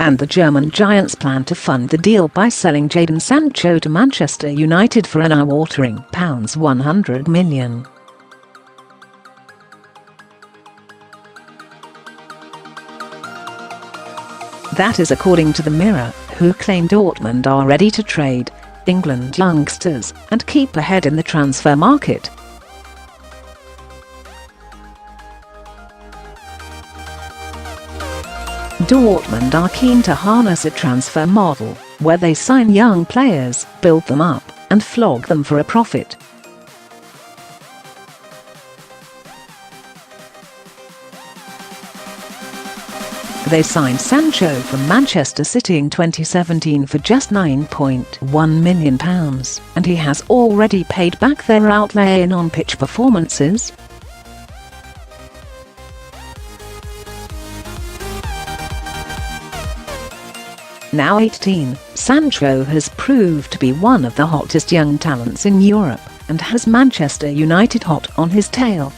and the German giants plan to fund the deal by selling Jadon Sancho to Manchester United for an eye-watering £100 million. That is according to the Mirror, who claim Dortmund are ready to trade England youngsters and keep ahead in the transfer market. Dortmund are keen to harness a transfer model where they sign young players, build them up, and flog them for a profit. They signed Sancho from Manchester City in 2017 for just £9.1 million, and he has already paid back their outlay in on-pitch performances. Now 18, Sancho has proved to be one of the hottest young talents in Europe, and has Manchester United hot on his tail.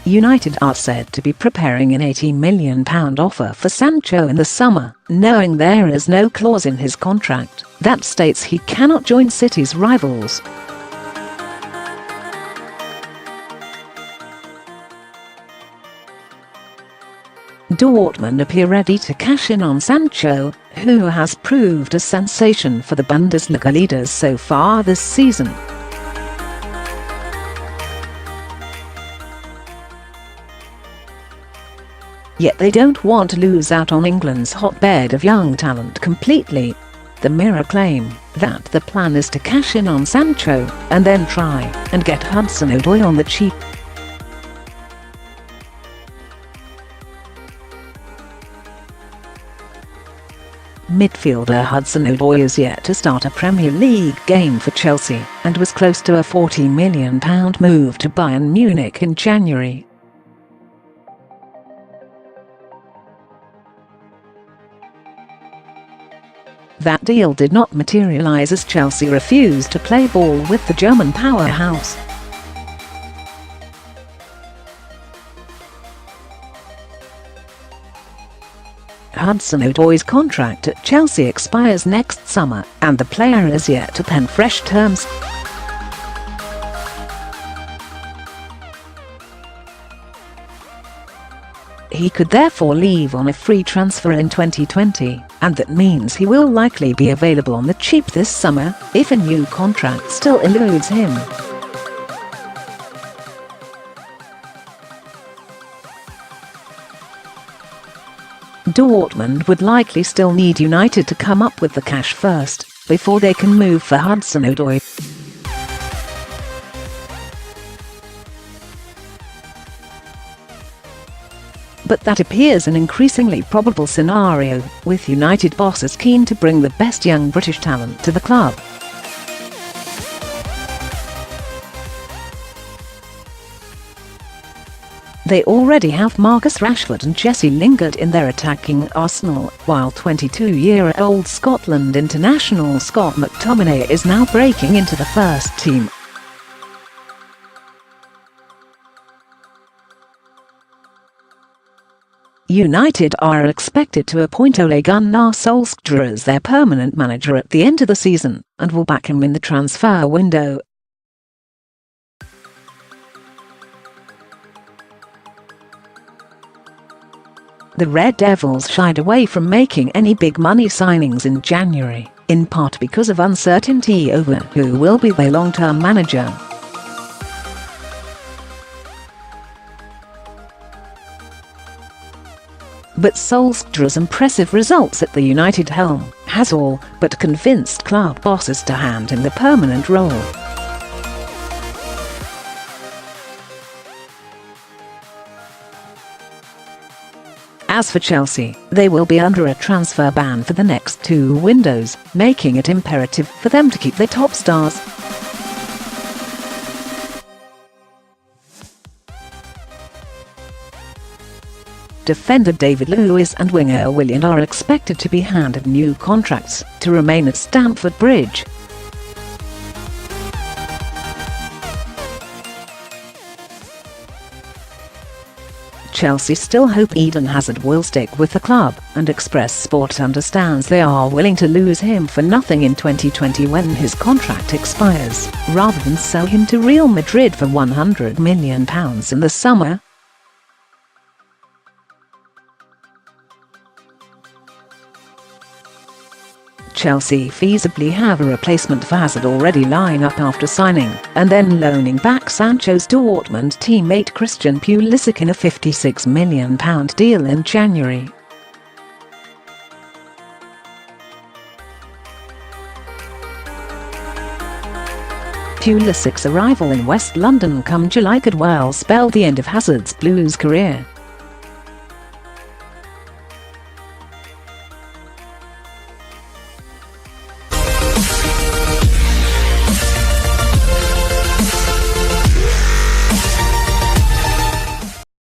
United are said to be preparing an £80 million offer for Sancho in the summer, knowing there is no clause in his contract that states he cannot join City's rivals. Dortmund appear ready to cash in on Sancho, who has proved a sensation for the Bundesliga leaders so far this season. Yet they don't want to lose out on England's hotbed of young talent completely. The Mirror claim that the plan is to cash in on Sancho and then try and get Hudson-Odoi on the cheap. Midfielder Hudson-Odoi is yet to start a Premier League game for Chelsea and was close to a £40 million move to Bayern Munich in January. That deal did not materialise as Chelsea refused to play ball with the German powerhouse. Hudson-Odoi's contract at Chelsea expires next summer, and the player is yet to pen fresh terms. He could therefore leave on a free transfer in 2020, and that means he will likely be available on the cheap this summer, if a new contract still eludes him. Dortmund would likely still need United to come up with the cash first, before they can move for Hudson-Odoi. But that appears an increasingly probable scenario, with United bosses keen to bring the best young British talent to the club. They already have Marcus Rashford and Jesse Lingard in their attacking arsenal, while 22-year-old Scotland international Scott McTominay is now breaking into the first team. United are expected to appoint Ole Gunnar Solskjaer as their permanent manager at the end of the season, and will back him in the transfer window. The Red Devils shied away from making any big money signings in January, in part because of uncertainty over who will be their long-term manager. But Solskjaer's impressive results at the United helm has all but convinced club bosses to hand him the permanent role. As for Chelsea, they will be under a transfer ban for the next 2 windows, making it imperative for them to keep their top stars. Defender David Luiz and winger Willian are expected to be handed new contracts to remain at Stamford Bridge. Chelsea still hope Eden Hazard will stick with the club, and Express Sport understands they are willing to lose him for nothing in 2020 when his contract expires, rather than sell him to Real Madrid for £100 million in the summer. Chelsea feasibly have a replacement for Hazard already lying up after signing, and then loaning back Sancho's Dortmund teammate Christian Pulisic in a £56 million deal in January. Pulisic's arrival in West London come July could well spell the end of Hazard's Blues career.